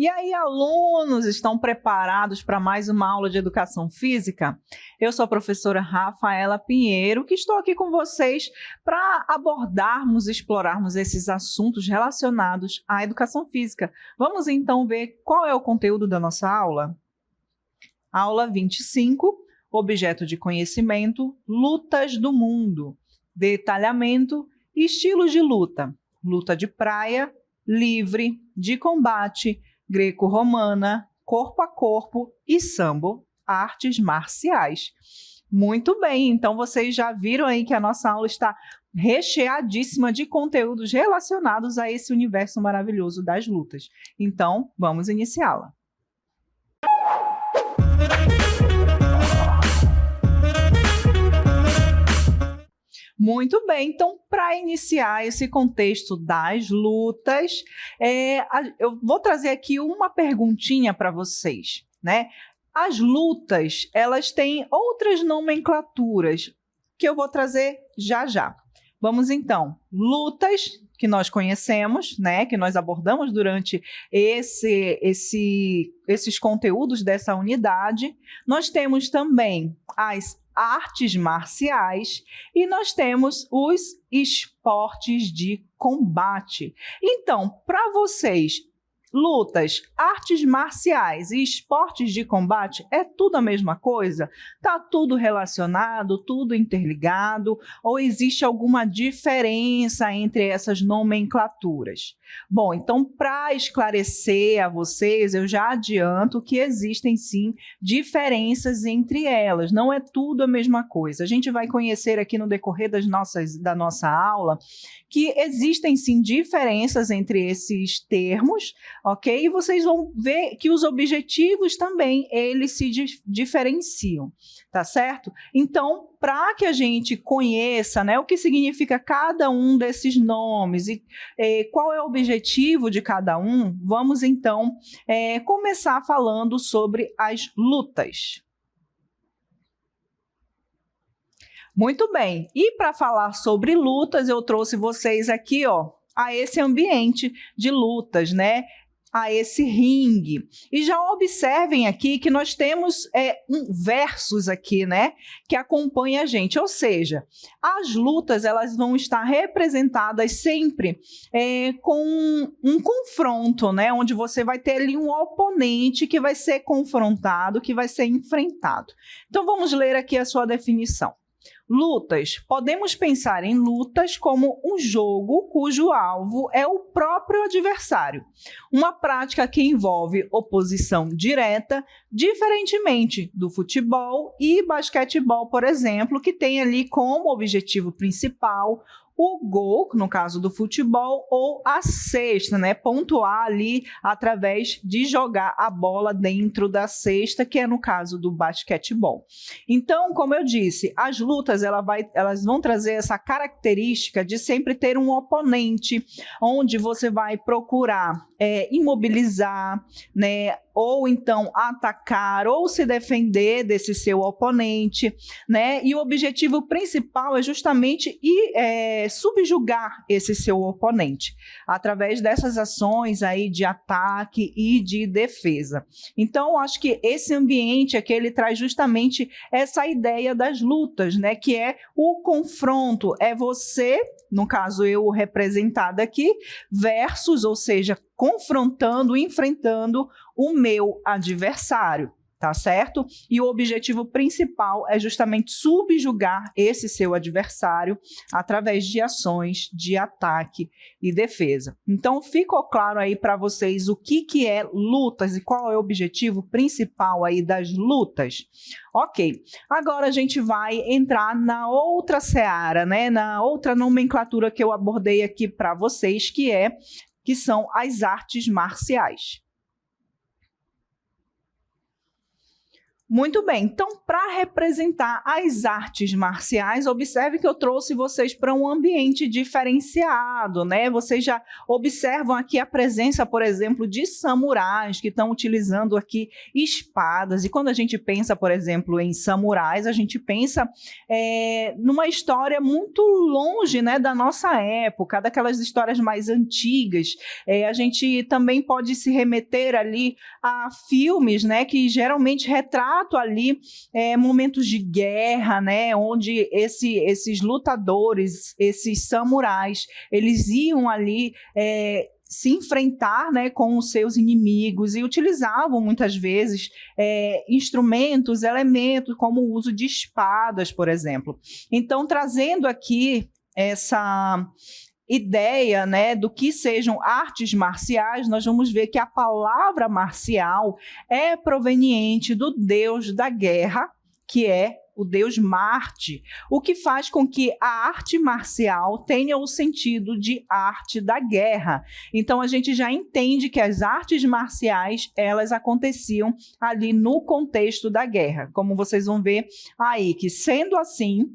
E aí, alunos, estão preparados para mais uma aula de educação física? Eu sou a professora Rafaela Pinheiro, que estou aqui com vocês para abordarmos e explorarmos esses assuntos relacionados à educação física. Vamos então ver qual é o conteúdo da nossa aula? Aula 25, objeto de conhecimento, lutas do mundo, detalhamento, estilos de luta, luta de praia, livre, de combate, greco-romana, corpo a corpo e sambo, artes marciais. Muito bem, então vocês já viram aí que a nossa aula está recheadíssima de conteúdos relacionados a esse universo maravilhoso das lutas. Então, vamos iniciá-la. Muito bem, então para iniciar esse contexto das lutas, eu vou trazer aqui uma perguntinha para vocês, né? As lutas, elas têm outras nomenclaturas que eu vou trazer já já. Vamos então, lutas que nós conhecemos, né, que nós abordamos durante esses conteúdos dessa unidade. Nós temos também as artes marciais e nós temos os esportes de combate. Então, para vocês, lutas, artes marciais e esportes de combate é tudo a mesma coisa? Tá tudo relacionado, tudo interligado, ou existe alguma diferença entre essas nomenclaturas? Bom, então para esclarecer a vocês, eu já adianto que existem sim diferenças entre elas, não é tudo a mesma coisa. A gente vai conhecer aqui no decorrer da nossa aula que existem sim diferenças entre esses termos, ok? E vocês vão ver que os objetivos também, eles se diferenciam, tá certo? Então, para que a gente conheça, né, o que significa cada um desses nomes e qual é o objetivo de cada um, vamos então começar falando sobre as lutas. Muito bem, e para falar sobre lutas, eu trouxe vocês aqui, ó, a esse ambiente de lutas, né? A esse ringue. E já observem aqui que nós temos versos aqui, né, que acompanha a gente, ou seja, as lutas elas vão estar representadas sempre com um confronto, né, onde você vai ter ali um oponente que vai ser confrontado, que vai ser enfrentado. Então vamos ler aqui a sua definição. Lutas. Podemos pensar em lutas como um jogo cujo alvo é o próprio adversário. Uma prática que envolve oposição direta, diferentemente do futebol e basquetebol, por exemplo, que tem ali como objetivo principal o gol, no caso do futebol, ou a cesta, né? Pontuar ali através de jogar a bola dentro da cesta, que é no caso do basquetebol. Então, como eu disse, as lutas elas vão trazer essa característica de sempre ter um oponente, onde você vai procurar imobilizar, né? Ou então atacar ou se defender desse seu oponente, né? E o objetivo principal é justamente subjugar esse seu oponente através dessas ações aí de ataque e de defesa. Então, acho que esse ambiente aqui ele traz justamente essa ideia das lutas, né? Que é o confronto, é você, no caso eu representada aqui, versus, ou seja, confrontando, enfrentando o meu adversário, tá certo? E o objetivo principal é justamente subjugar esse seu adversário através de ações de ataque e defesa. Então, ficou claro aí para vocês o que é lutas e qual é o objetivo principal aí das lutas? Ok, agora a gente vai entrar na outra seara, né? Na outra nomenclatura que eu abordei aqui para vocês, que são as artes marciais. Muito bem, então para representar as artes marciais, observe que eu trouxe vocês para um ambiente diferenciado, né? Vocês já observam aqui a presença, por exemplo, de samurais que estão utilizando aqui espadas. E quando a gente pensa, por exemplo, em samurais, a gente pensa numa história muito longe, né, da nossa época, daquelas histórias mais antigas. A gente também pode se remeter ali a filmes, né, que geralmente retratam ali momentos de guerra, né, onde esses lutadores, esses samurais, eles iam ali se enfrentar, né, com os seus inimigos e utilizavam muitas vezes instrumentos, elementos, como o uso de espadas, por exemplo. Então, trazendo aqui essa ideia, né, do que sejam artes marciais, nós vamos ver que a palavra marcial é proveniente do deus da guerra, que é o deus Marte, o que faz com que a arte marcial tenha o sentido de arte da guerra. Então a gente já entende que as artes marciais, elas aconteciam ali no contexto da guerra, como vocês vão ver aí, que sendo assim,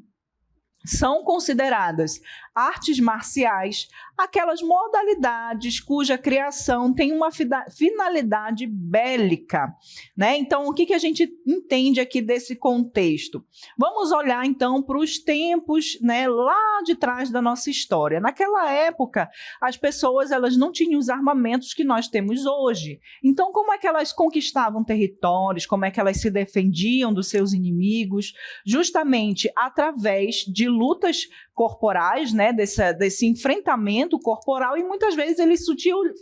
são consideradas artes marciais aquelas modalidades cuja criação tem uma finalidade bélica, né? Então, o que a gente entende aqui desse contexto? Vamos olhar, então, para os tempos, né, lá de trás da nossa história. Naquela época, as pessoas elas não tinham os armamentos que nós temos hoje. Então, como é que elas conquistavam territórios? Como é que elas se defendiam dos seus inimigos? Justamente através de lutas corporais, né, desse enfrentamento corporal, e muitas vezes eles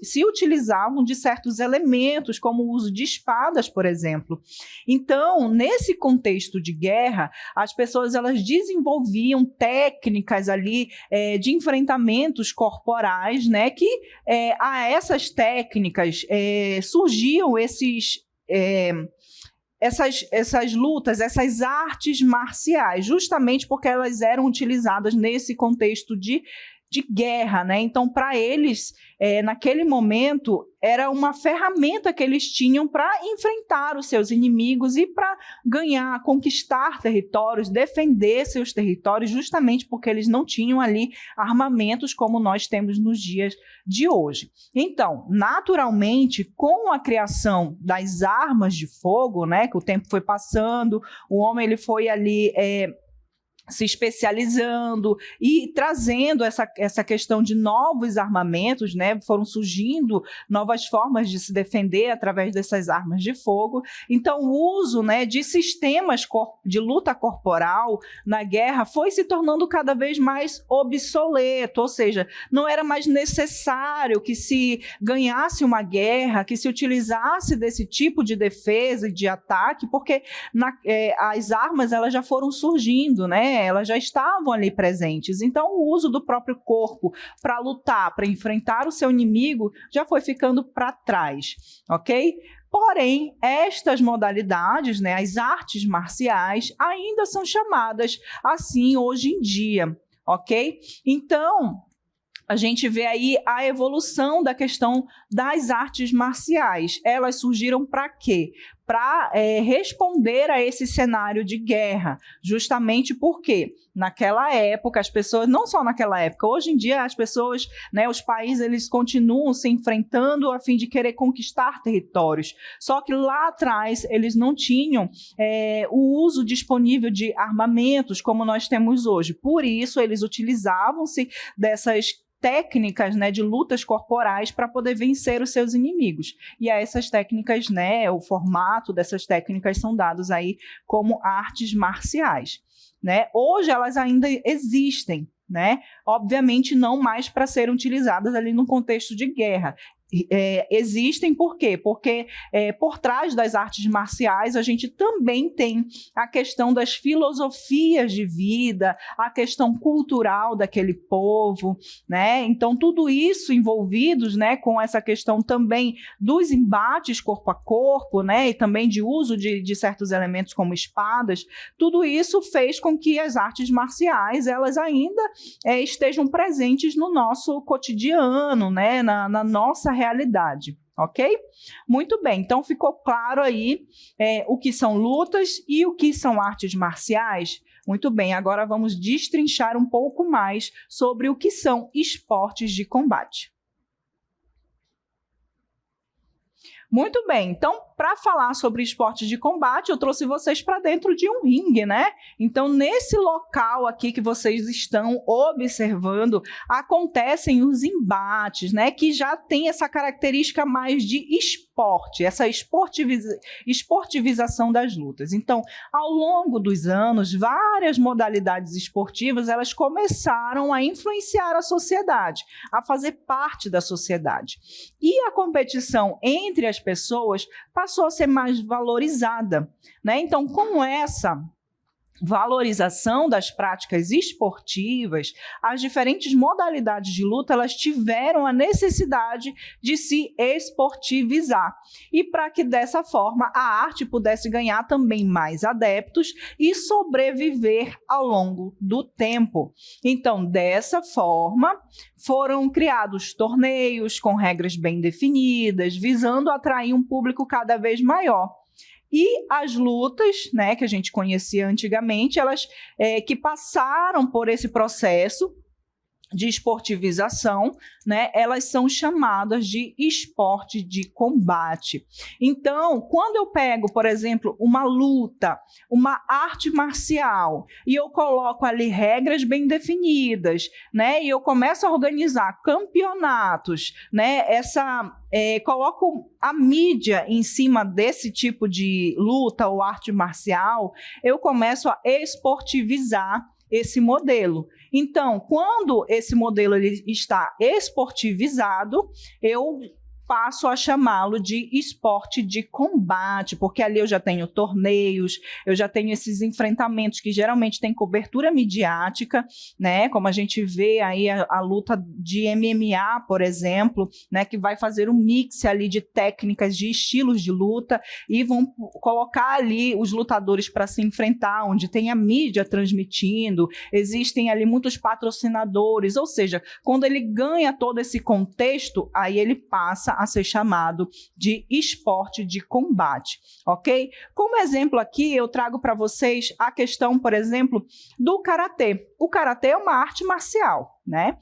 se utilizavam de certos elementos, como o uso de espadas, por exemplo. Então, nesse contexto de guerra, as pessoas elas desenvolviam técnicas ali de enfrentamentos corporais, né, que a essas técnicas surgiam essas lutas, essas artes marciais, justamente porque elas eram utilizadas nesse contexto de guerra, né? Então, para eles, naquele momento, era uma ferramenta que eles tinham para enfrentar os seus inimigos e para ganhar, conquistar territórios, defender seus territórios, justamente porque eles não tinham ali armamentos como nós temos nos dias de hoje. Então, naturalmente, com a criação das armas de fogo, né, que o tempo foi passando, o homem ele foi ali se especializando e trazendo essa questão de novos armamentos, né? Foram surgindo novas formas de se defender através dessas armas de fogo. Então, o uso, né, de sistemas de luta corporal na guerra foi se tornando cada vez mais obsoleto, ou seja, não era mais necessário que se ganhasse uma guerra, que se utilizasse desse tipo de defesa e de ataque, porque as armas elas já foram surgindo, né? Elas já estavam ali presentes. Então, o uso do próprio corpo para lutar, para enfrentar o seu inimigo, já foi ficando para trás, ok? Porém, estas modalidades, né, as artes marciais, ainda são chamadas assim hoje em dia, ok? Então, a gente vê aí a evolução da questão das artes marciais. Elas surgiram para quê? Para responder a esse cenário de guerra, justamente porque naquela época as pessoas, não só naquela época, hoje em dia as pessoas, né, os países eles continuam se enfrentando a fim de querer conquistar territórios, só que lá atrás eles não tinham o uso disponível de armamentos como nós temos hoje, por isso eles utilizavam-se dessas técnicas, né, de lutas corporais para poder vencer os seus inimigos. E a essas técnicas, né, o formato dessas técnicas são dados aí como artes marciais, né? Hoje elas ainda existem, né? Obviamente não mais para serem utilizadas ali no contexto de guerra. Existem por quê? Porque por trás das artes marciais a gente também tem a questão das filosofias de vida, a questão cultural daquele povo, né? Então tudo isso envolvidos, né, com essa questão também dos embates corpo a corpo, né, e também de uso de certos elementos como espadas, tudo isso fez com que as artes marciais elas ainda estejam presentes no nosso cotidiano, né, na nossa realidade realidade. Ok? Muito bem, então ficou claro aí o que são lutas e o que são artes marciais? Muito bem, agora vamos destrinchar um pouco mais sobre o que são esportes de combate. Muito bem, então, para falar sobre esportes de combate, eu trouxe vocês para dentro de um ringue, né? Então, nesse local aqui que vocês estão observando, acontecem os embates, né? Que já tem essa característica mais de esporte, essa esportivização das lutas. Então, ao longo dos anos, várias modalidades esportivas, elas começaram a influenciar a sociedade, a fazer parte da sociedade. E a competição entre as pessoas passou a ser mais valorizada, né? Então, com essa valorização das práticas esportivas, as diferentes modalidades de luta, elas tiveram a necessidade de se esportivizar. E para que dessa forma a arte pudesse ganhar também mais adeptos e sobreviver ao longo do tempo. Então, dessa forma, foram criados torneios com regras bem definidas, visando atrair um público cada vez maior. E as lutas, né, que a gente conhecia antigamente, elas que passaram por esse processo de esportivização, né, elas são chamadas de esporte de combate. Então, quando eu pego, por exemplo, uma luta, uma arte marcial, e eu coloco ali regras bem definidas, né, e eu começo a organizar campeonatos, né, coloco a mídia em cima desse tipo de luta ou arte marcial, eu começo a esportivizar esse modelo. Então, quando esse modelo ele está esportivizado, eu passo a chamá-lo de esporte de combate, porque ali eu já tenho torneios, eu já tenho esses enfrentamentos que geralmente têm cobertura midiática, né? Como a gente vê aí a luta de MMA, por exemplo, né? Que vai fazer um mix ali de técnicas, de estilos de luta e vão colocar ali os lutadores para se enfrentar, onde tem a mídia transmitindo, existem ali muitos patrocinadores, ou seja, quando ele ganha todo esse contexto, aí ele passa a ser chamado de esporte de combate, ok? Como exemplo aqui, eu trago para vocês a questão, por exemplo, do karatê. O karatê é uma arte marcial, né?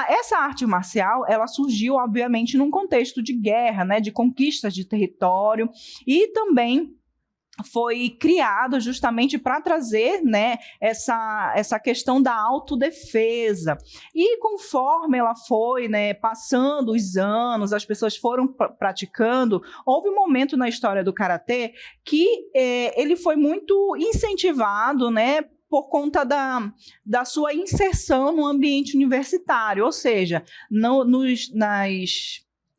Essa arte marcial, ela surgiu, obviamente, num contexto de guerra, né? De conquistas de território e também foi criado justamente para trazer, né, essa questão da autodefesa. E conforme ela foi, né, passando os anos, as pessoas foram praticando, houve um momento na história do karatê que ele foi muito incentivado, né, por conta da sua inserção no ambiente universitário, ou seja,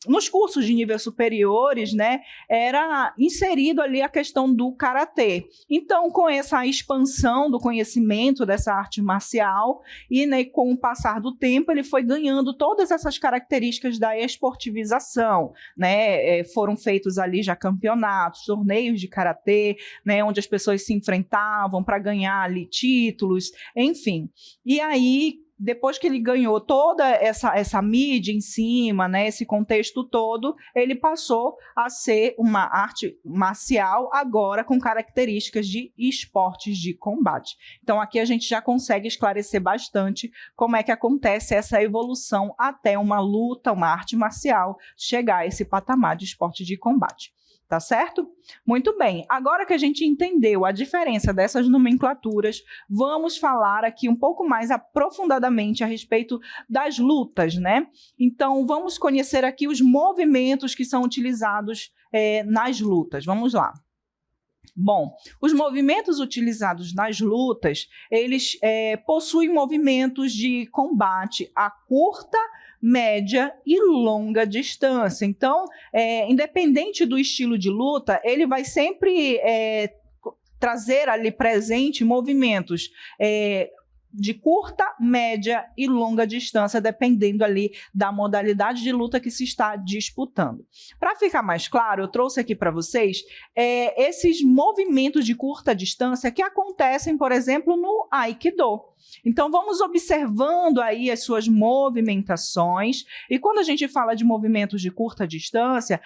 nos cursos de nível superiores, né, era inserido ali a questão do karatê. Então, com essa expansão do conhecimento dessa arte marcial e, né, com o passar do tempo, ele foi ganhando todas essas características da esportivização, né, foram feitos ali já campeonatos, torneios de karatê, né, onde as pessoas se enfrentavam para ganhar ali títulos, enfim. E aí, depois que ele ganhou toda essa mídia em cima, né, esse contexto todo, ele passou a ser uma arte marcial, agora com características de esportes de combate. Então, aqui a gente já consegue esclarecer bastante como é que acontece essa evolução até uma luta, uma arte marcial, chegar a esse patamar de esporte de combate. Tá certo? Muito bem, agora que a gente entendeu a diferença dessas nomenclaturas, vamos falar aqui um pouco mais aprofundadamente a respeito das lutas, né? Então, vamos conhecer aqui os movimentos que são utilizados nas lutas. Vamos lá. Bom, os movimentos utilizados nas lutas, eles possuem movimentos de combate a curta, média e longa distância. Então, independente do estilo de luta, ele vai sempre trazer ali presente movimentos de curta, média e longa distância, dependendo ali da modalidade de luta que se está disputando. Para ficar mais claro, eu trouxe aqui para vocês esses movimentos de curta distância que acontecem, por exemplo, no Aikido. Então, vamos observando aí as suas movimentações. E quando a gente fala de movimentos de curta distância,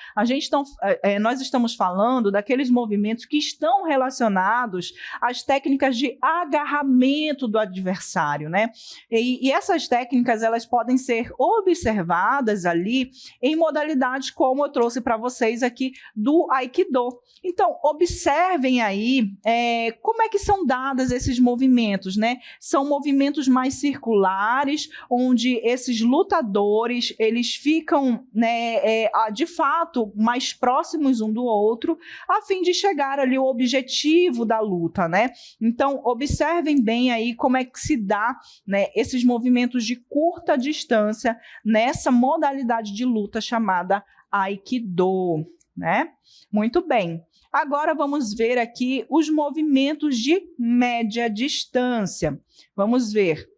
nós estamos falando daqueles movimentos que estão relacionados às técnicas de agarramento do adversário, né? E essas técnicas, elas podem ser observadas ali em modalidades como eu trouxe para vocês aqui do Aikido. Então, observem aí como é que são dados esses movimentos, né? São movimentos mais circulares, onde esses lutadores, eles ficam, né, de fato, mais próximos um do outro, a fim de chegar ali ao objetivo da luta, né? Então, observem bem aí como é que se dá, né, esses movimentos de curta distância nessa modalidade de luta chamada Aikido, né? Muito bem. Agora vamos ver aqui os movimentos de média distância. Vamos ver.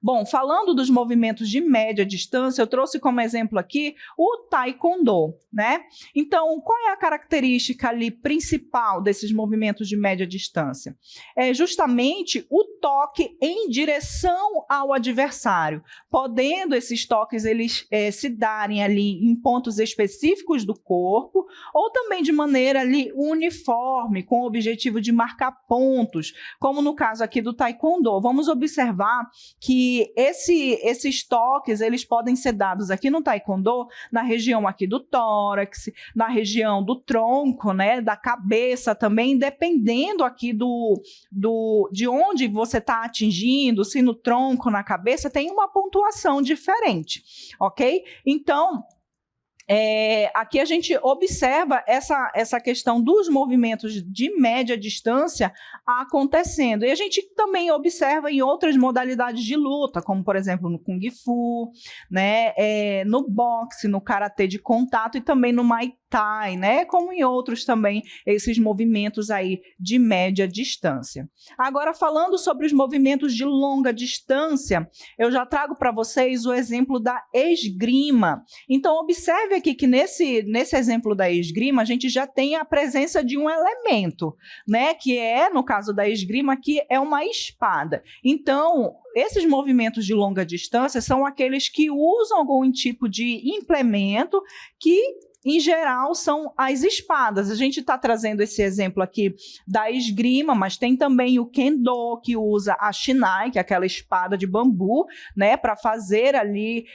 Bom, falando dos movimentos de média distância, eu trouxe como exemplo aqui o Taekwondo, né? Então, qual é a característica ali principal desses movimentos de média distância? É justamente o toque em direção ao adversário, podendo esses toques eles se darem ali em pontos específicos do corpo ou também de maneira ali uniforme, com o objetivo de marcar pontos, como no caso aqui do Taekwondo. Vamos observar que esses toques, eles podem ser dados aqui no Taekwondo, na região aqui do tórax, na região do tronco, né, da cabeça também, dependendo aqui de onde você está atingindo, se no tronco, na cabeça, tem uma pontuação diferente, ok? Então, aqui a gente observa essa questão dos movimentos de média distância acontecendo. E a gente também observa em outras modalidades de luta, como, por exemplo, no Kung Fu, né, no boxe, no karatê de contato e também no Muay Thai, né, como em outros também, esses movimentos aí de média distância. Agora, falando sobre os movimentos de longa distância, eu já trago para vocês o exemplo da esgrima. Então, observe aqui que nesse exemplo da esgrima, a gente já tem a presença de um elemento, né, que no caso da esgrima, que é uma espada. Então, esses movimentos de longa distância são aqueles que usam algum tipo de implemento que, em geral, são as espadas. A gente está trazendo esse exemplo aqui da esgrima, mas tem também o Kendo, que usa a Shinai, que é aquela espada de bambu, né, para fazer ali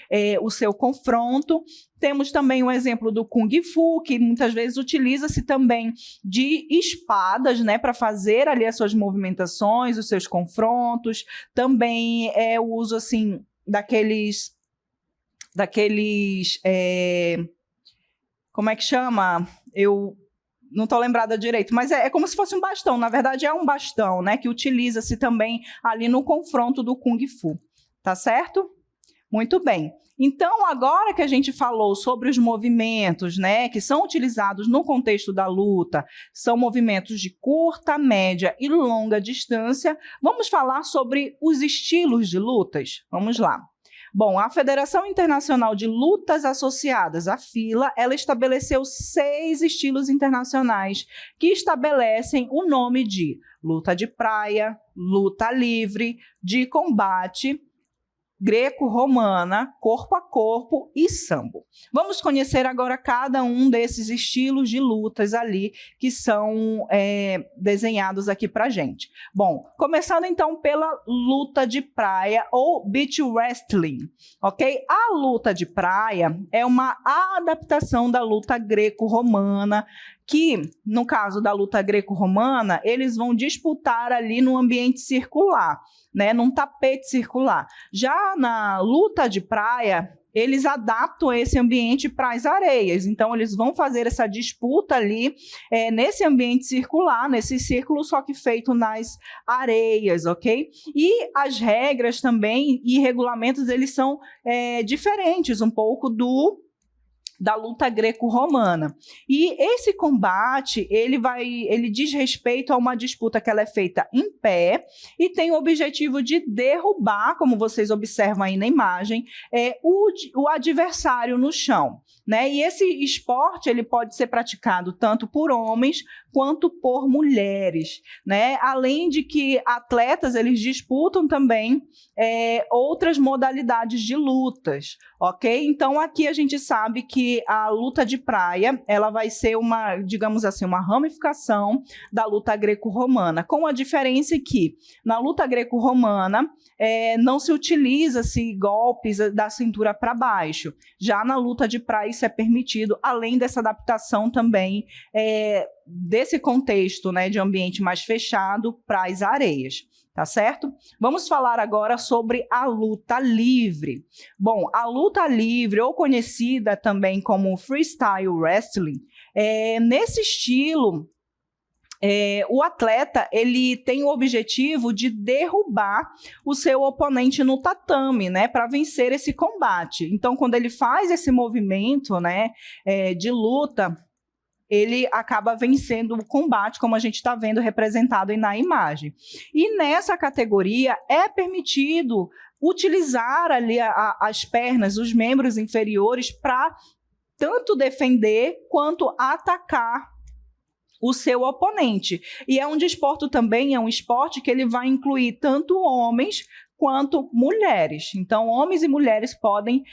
o seu confronto. Temos também o exemplo do Kung Fu, que muitas vezes utiliza-se também de espadas, né, para fazer ali as suas movimentações, os seus confrontos. Também o uso, assim, daqueles como é que chama? Eu não estou lembrada direito, mas é como se fosse um bastão. Na verdade, é um bastão, né, que utiliza-se também ali no confronto do Kung Fu. Tá certo? Muito bem. Então, agora que a gente falou sobre os movimentos, né, que são utilizados no contexto da luta, são movimentos de curta, média e longa distância, vamos falar sobre os estilos de lutas? Vamos lá. Bom, a Federação Internacional de Lutas Associadas, a FILA, ela estabeleceu 6 estilos internacionais que estabelecem o nome de luta de praia, luta livre, de combate, greco-romana, corpo a corpo e sambo. Vamos conhecer agora cada um desses estilos de lutas ali que são desenhados aqui para a gente. Bom, começando então pela luta de praia ou beach wrestling, ok? A luta de praia é uma adaptação da luta greco-romana, que, no caso da luta greco-romana, eles vão disputar ali no ambiente circular, né, num tapete circular. Já na luta de praia, eles adaptam esse ambiente para as areias. Então, eles vão fazer essa disputa ali nesse ambiente circular, nesse círculo, só que feito nas areias, ok? E as regras também e regulamentos, eles são diferentes um pouco da luta greco-romana. E esse combate, ele diz respeito a uma disputa que ela é feita em pé e tem o objetivo de derrubar, como vocês observam aí na imagem, o adversário no chão, né? E esse esporte, ele pode ser praticado tanto por homens quanto por mulheres, né? Além de que atletas, eles disputam também outras modalidades de lutas, ok? Então, aqui a gente sabe que a luta de praia, ela vai ser uma, digamos assim, uma ramificação da luta greco-romana, com a diferença que na luta greco-romana não se utiliza-se golpes da cintura para baixo. Já na luta de praia isso é permitido, além dessa adaptação também desse contexto, né, de ambiente mais fechado para as areias. Tá certo? Vamos falar agora sobre a luta livre. Bom, a luta livre, ou conhecida também como freestyle wrestling, nesse estilo, o atleta ele tem o objetivo de derrubar o seu oponente no tatame, né, para vencer esse combate. Então, quando ele faz esse movimento, né, de luta, ele acaba vencendo o combate, como a gente está vendo representado aí na imagem. E nessa categoria é permitido utilizar ali as pernas, os membros inferiores, para tanto defender quanto atacar o seu oponente. E é um desporto também, é um esporte que ele vai incluir tanto homens quanto mulheres. Então, homens e mulheres podem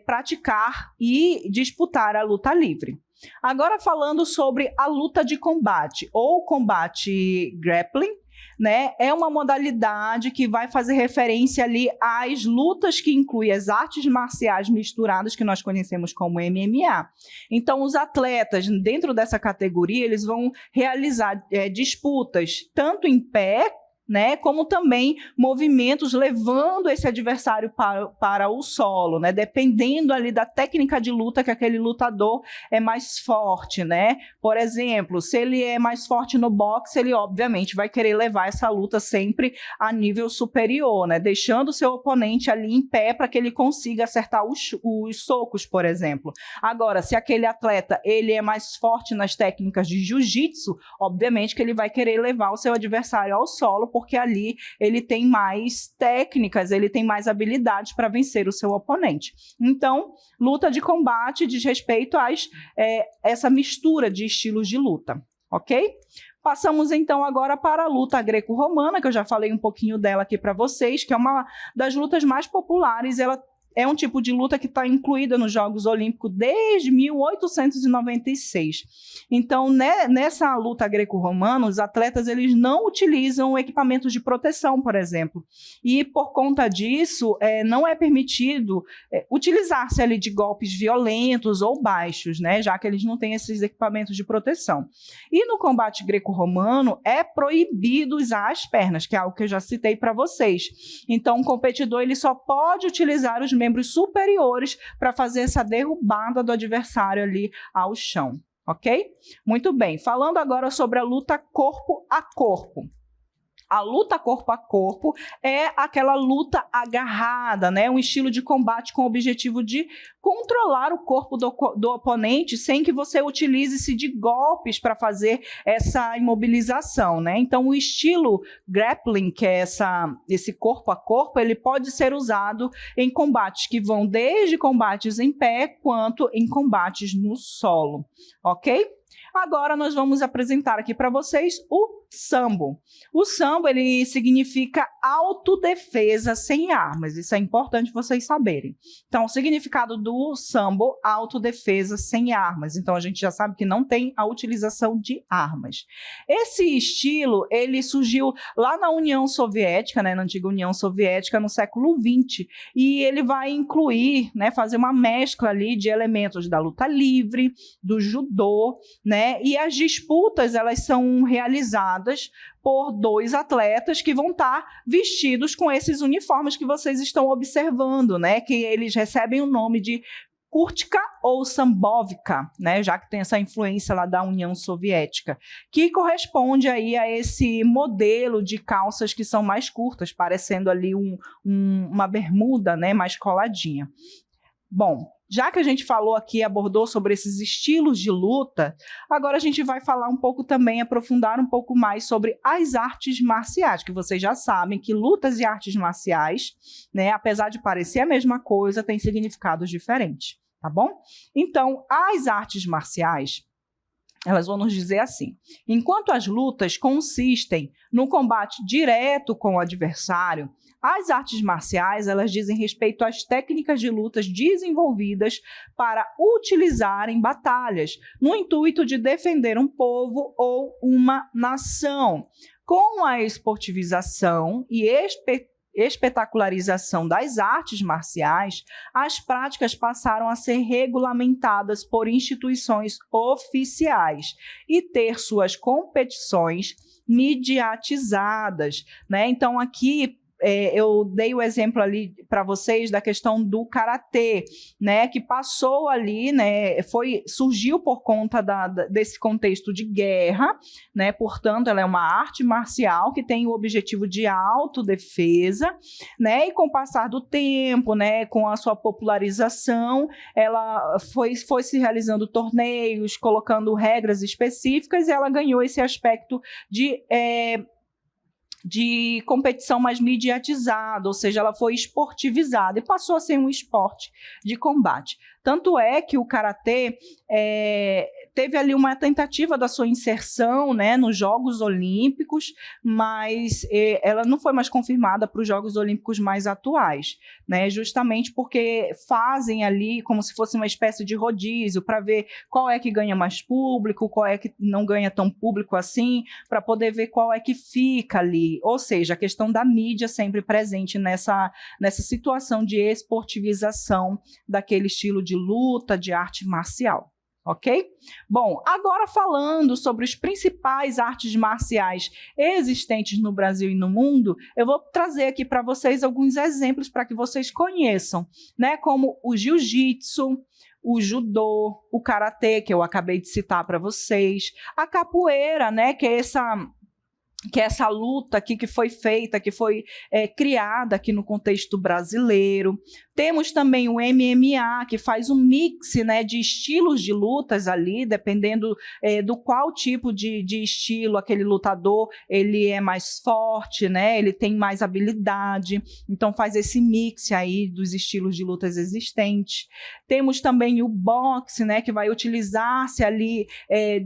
praticar e disputar a luta livre. Agora, falando sobre a luta de combate, ou combate grappling, né, é uma modalidade que vai fazer referência ali às lutas que incluem as artes marciais misturadas, que nós conhecemos como MMA. Então, os atletas, dentro dessa categoria, eles vão realizar disputas tanto em pé, né, como também movimentos levando esse adversário para o solo, né, dependendo ali da técnica de luta que aquele lutador é mais forte, né? Por exemplo, se ele é mais forte no boxe, ele obviamente vai querer levar essa luta sempre a nível superior, né, deixando o seu oponente ali em pé para que ele consiga acertar os socos, por exemplo. Agora, se aquele atleta ele é mais forte nas técnicas de jiu-jitsu, obviamente que ele vai querer levar o seu adversário ao solo, porque ali ele tem mais técnicas, ele tem mais habilidades para vencer o seu oponente. Então, luta de combate diz respeito a essa mistura de estilos de luta, ok? Passamos então agora para a luta greco-romana, que eu já falei um pouquinho dela aqui para vocês, que é uma das lutas mais populares. Ela é um tipo de luta que está incluída nos Jogos Olímpicos desde 1896. Então, né, nessa luta greco-romana, os atletas eles não utilizam equipamentos de proteção, por exemplo. E, por conta disso, não é permitido utilizar-se ali de golpes violentos ou baixos, né, já que eles não têm esses equipamentos de proteção. E no combate greco-romano, é proibido usar as pernas, que é algo que eu já citei para vocês. Então, o competidor ele só pode utilizar os membros superiores para fazer essa derrubada do adversário ali ao chão, ok? Muito bem, falando agora sobre a luta corpo a corpo. A luta corpo a corpo é aquela luta agarrada, né? Um estilo de combate com o objetivo de controlar o corpo do oponente sem que você utilize-se de golpes para fazer essa imobilização, né? Então, o estilo grappling, que é esse corpo a corpo, ele pode ser usado em combates que vão desde combates em pé quanto em combates no solo, ok? Agora nós vamos apresentar aqui para vocês o sambo. O sambo, ele significa autodefesa sem armas. Isso é importante vocês saberem. Então, o significado do sambo, autodefesa sem armas. Então, a gente já sabe que não tem a utilização de armas. Esse estilo, ele surgiu lá na União Soviética, né, na antiga União Soviética, no século XX. E ele vai incluir, né, fazer uma mescla ali de elementos da luta livre, do judô, né? E as disputas, elas são realizadas por dois atletas que vão estar vestidos com esses uniformes que vocês estão observando, né? Que eles recebem o nome de kurtka ou sambovka, né? Já que tem essa influência lá da União Soviética, que corresponde aí a esse modelo de calças que são mais curtas, parecendo ali uma bermuda, né? Mais coladinha. Bom, já que a gente falou aqui, abordou sobre esses estilos de luta, agora a gente vai falar um pouco também, aprofundar um pouco mais sobre as artes marciais, que vocês já sabem que lutas e artes marciais, né, apesar de parecer a mesma coisa, têm significados diferentes, tá bom? Então, as artes marciais, elas vão nos dizer assim: enquanto as lutas consistem no combate direto com o adversário, as artes marciais, elas dizem respeito às técnicas de lutas desenvolvidas para utilizar em batalhas, no intuito de defender um povo ou uma nação. Com a esportivização e espetacularização das artes marciais, as práticas passaram a ser regulamentadas por instituições oficiais e ter suas competições mediatizadas, né? Então, aqui eu dei o exemplo ali para vocês da questão do karatê, né, que passou ali, né, surgiu por conta desse contexto de guerra, né, portanto, ela é uma arte marcial que tem o objetivo de autodefesa, né, e com o passar do tempo, né, com a sua popularização, ela foi se realizando torneios, colocando regras específicas, e ela ganhou esse aspecto de competição mais mediatizada, ou seja, ela foi esportivizada e passou a ser um esporte de combate. Tanto é que o karatê teve ali uma tentativa da sua inserção, né, nos Jogos Olímpicos, mas ela não foi mais confirmada para os Jogos Olímpicos mais atuais, né, justamente porque fazem ali como se fosse uma espécie de rodízio para ver qual é que ganha mais público, qual é que não ganha tão público assim, para poder ver qual é que fica ali. Ou seja, a questão da mídia sempre presente nessa situação de esportivização daquele estilo de luta, de arte marcial. Ok? Bom, agora falando sobre os principais artes marciais existentes no Brasil e no mundo, eu vou trazer aqui para vocês alguns exemplos para que vocês conheçam, né? Como o jiu-jitsu, o judô, o karatê, que eu acabei de citar para vocês, a capoeira, né? Que é essa luta aqui que foi feita, que foi criada aqui no contexto brasileiro. Temos também o MMA, que faz um mix, né, de estilos de lutas ali, dependendo do qual tipo de estilo aquele lutador ele é mais forte, né, ele tem mais habilidade, então faz esse mix aí dos estilos de lutas existentes. Temos também o boxe, né, que vai utilizar-se ali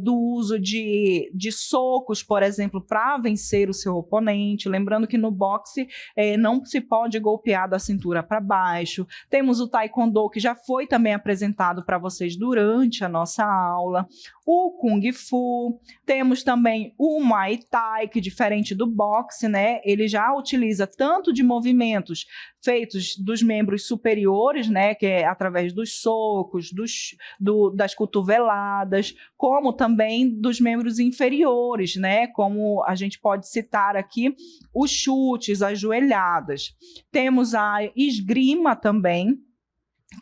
do uso de socos, por exemplo, para vencer o seu oponente. Lembrando que no boxe não se pode golpear da cintura para baixo. Temos o taekwondo, que já foi também apresentado para vocês durante a nossa aula, o kung fu, temos também o muay thai, que diferente do boxe, né, ele já utiliza tanto de movimentos feitos dos membros superiores, né, que é através dos socos, das cotoveladas, como também dos membros inferiores, né, como a gente pode citar aqui os chutes, as joelhadas. Temos a esgrima também,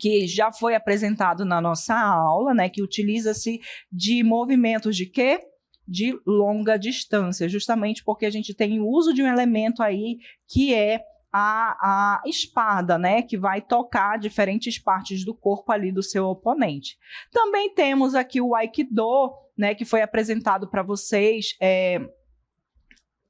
que já foi apresentado na nossa aula, né, que utiliza-se de movimentos de quê? De longa distância, justamente porque a gente tem o uso de um elemento aí que é a espada, né, que vai tocar diferentes partes do corpo ali do seu oponente. Também temos aqui o Aikido, né, que foi apresentado para vocês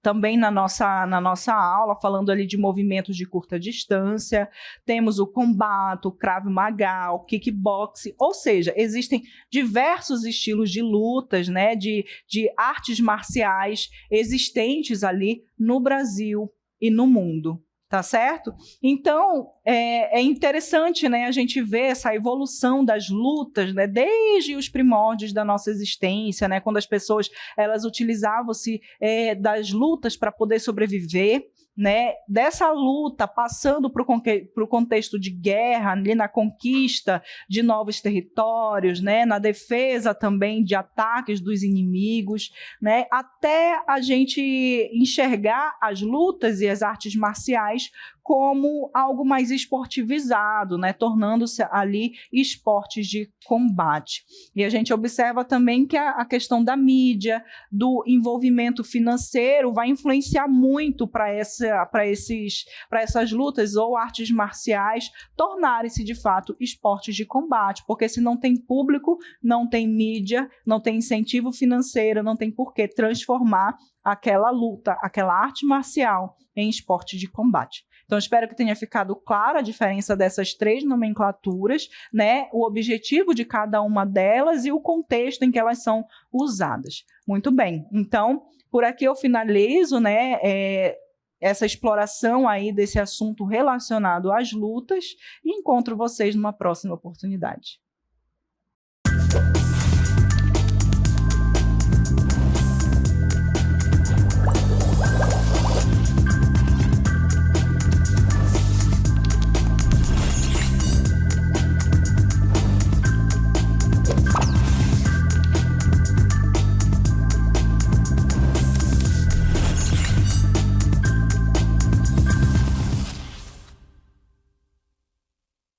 também na nossa aula, falando ali de movimentos de curta distância. Temos o combate, o Krav Maga, o kickboxing, ou seja, existem diversos estilos de lutas, né, de artes marciais existentes ali no Brasil e no mundo. Tá certo? Então, é interessante, né, a gente ver essa evolução das lutas, né, desde os primórdios da nossa existência, né, quando as pessoas elas utilizavam-se das lutas para poder sobreviver, né, dessa luta passando para o contexto de guerra, ali na conquista de novos territórios, né, na defesa também de ataques dos inimigos, né, até a gente enxergar as lutas e as artes marciais como algo mais esportivizado, né, tornando-se ali esportes de combate. E a gente observa também que a questão da mídia, do envolvimento financeiro, vai influenciar muito para essas lutas ou artes marciais tornarem-se, de fato, esportes de combate, porque se não tem público, não tem mídia, não tem incentivo financeiro, não tem por que transformar aquela luta, aquela arte marcial em esporte de combate. Então, espero que tenha ficado clara a diferença dessas 3 nomenclaturas, né? O objetivo de cada uma delas e o contexto em que elas são usadas. Muito bem. Então, por aqui eu finalizo, né, essa exploração aí desse assunto relacionado às lutas e encontro vocês numa próxima oportunidade.